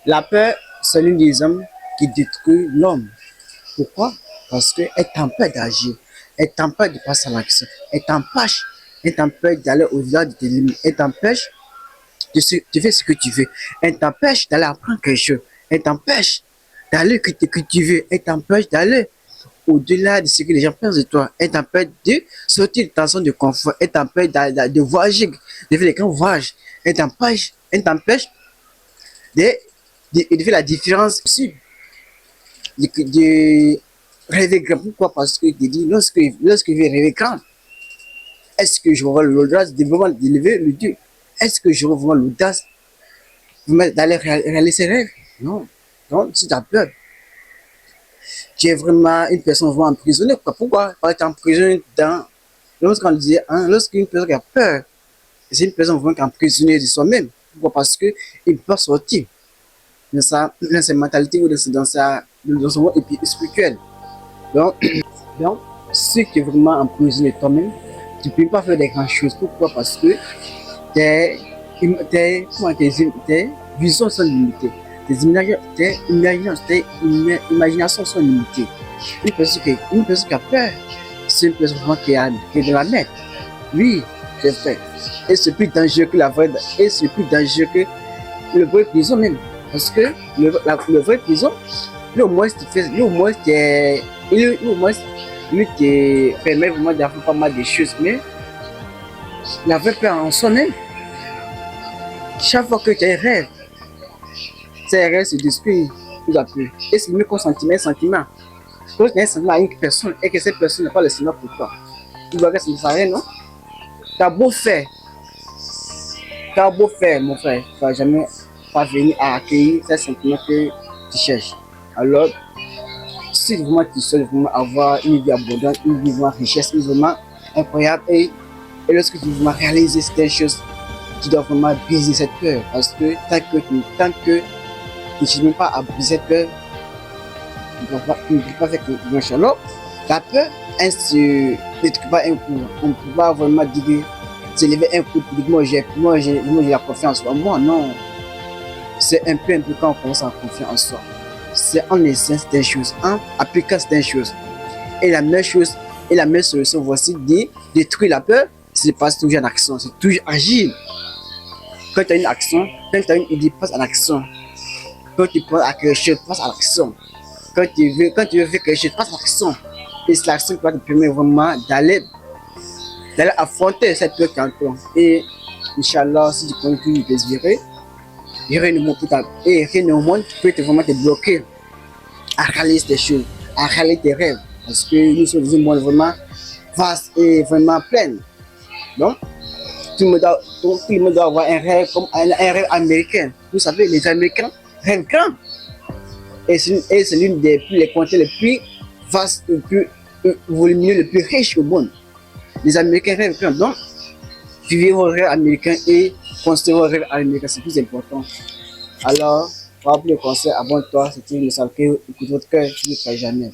La peur, c'est l'une des hommes qui détruit l'homme. Pourquoi? Parce qu'elle t'empêche d'agir, elle t'empêche de passer à l'action, elle t'empêche d'aller au-delà de tes limites, elle t'empêche de faire ce que tu veux, elle t'empêche d'aller apprendre quelque chose, elle t'empêche d'aller que tu veux, elle t'empêche d'aller au-delà de ce que les gens pensent de toi, elle t'empêche de sortir de ta zone de confort, elle t'empêche de voyager, de faire des grands voyages, elle t'empêche de, de faire la différence possible de rêver grand. Pourquoi? Parce que tu dis, lorsque je vais rêver grand, est-ce que j'aurai l'audace de vraiment d'élever le Dieu? Est-ce que j'aurai vraiment l'audace d'aller réaliser ses rêves? Non. Donc, si tu as peur, tu es vraiment une personne vraiment emprisonnée. Pourquoi? Parce que tu es emprisonné dans. Lorsqu'on disait, hein, lorsqu'une personne a peur, c'est une personne vraiment qui est emprisonnée de soi-même. Pourquoi? Parce qu'il ne peut pas sortir dans sa mentalité ou dans son monde spirituel. Donc, donc, si tu es vraiment emprisonné toi-même, tu ne peux pas faire des grandes choses. Pourquoi? Parce que tes visions sont limitées. Tes imaginations sont limitées. Une personne qui a peur, c'est une personne vraiment qui est de la merde. Oui, c'est fait. Et c'est plus dangereux que la vraie, et c'est plus dangereux que le vrai prison même. Parce que le vrai prison, lui au moins, lui au moins, lui au moins, lui te permet vraiment d'avoir pas mal de choses. Mais la vraie peur en soi-même, chaque fois que tu as un rêve, ces rêves se détruisent tout à peu. Et c'est mieux qu'un sentiment, un sentiment. Quand tu as un sentiment à une personne et que cette personne n'a pas le sentiment pour toi, tu dois rester sans rien, non? Tu as beau faire, mon frère, tu ne vas jamais parvenir à accueillir ces sentiments que tu cherches. Alors, si vraiment tu souhaites vraiment avoir une vie abondante, une vie vraiment richesse, une vie vraiment incroyable, et lorsque tu veux vraiment réaliser certaines choses, tu dois vraiment briser cette peur. Parce que tant que tu n'arrives pas à briser cette peur, tu ne peux pas faire grand chose. Alors, la peur, elle ne détruit pas un coup. On ne peut pas vraiment dire, s'élever un coup pour dire, moi j'ai la confiance en moi. Non, c'est un peu quand on commence à confier en soi. C'est en essayant certaines choses, en appliquant certaines choses. Et la meilleure chose, et la meilleure solution, voici de détruire la peur, c'est de passer toujours en action, c'est toujours agir. Quand tu as une action, quand tu as une idée, passe en action. Quand tu penses à quelque chose, passe à l'action. Quand tu veux faire quelque chose, passe à l'action. Et c'est l'action qui va te permettre vraiment d'aller affronter cette peur qui est en toi. Et Inch'Allah, si tu continues de persévérer, rien ne monde peut vraiment te bloquer à réaliser des choses, à réaliser tes rêves. Parce que nous sommes dans un monde vraiment vaste et vraiment plein. Donc, tout le monde doit avoir un rêve comme un rêve américain. Vous savez, les Américains rêvent grand. Et c'est l'une des les continents les plus vastes, les plus volumineux, les plus riches au monde. Les Américains rêvent grand. Donc, vivre vos rêves américains et construire vos rêves américains, c'est plus important. Alors, pour le conseil, abonne-toi, c'est une leçon que écoute votre cœur, tu ne le feras jamais.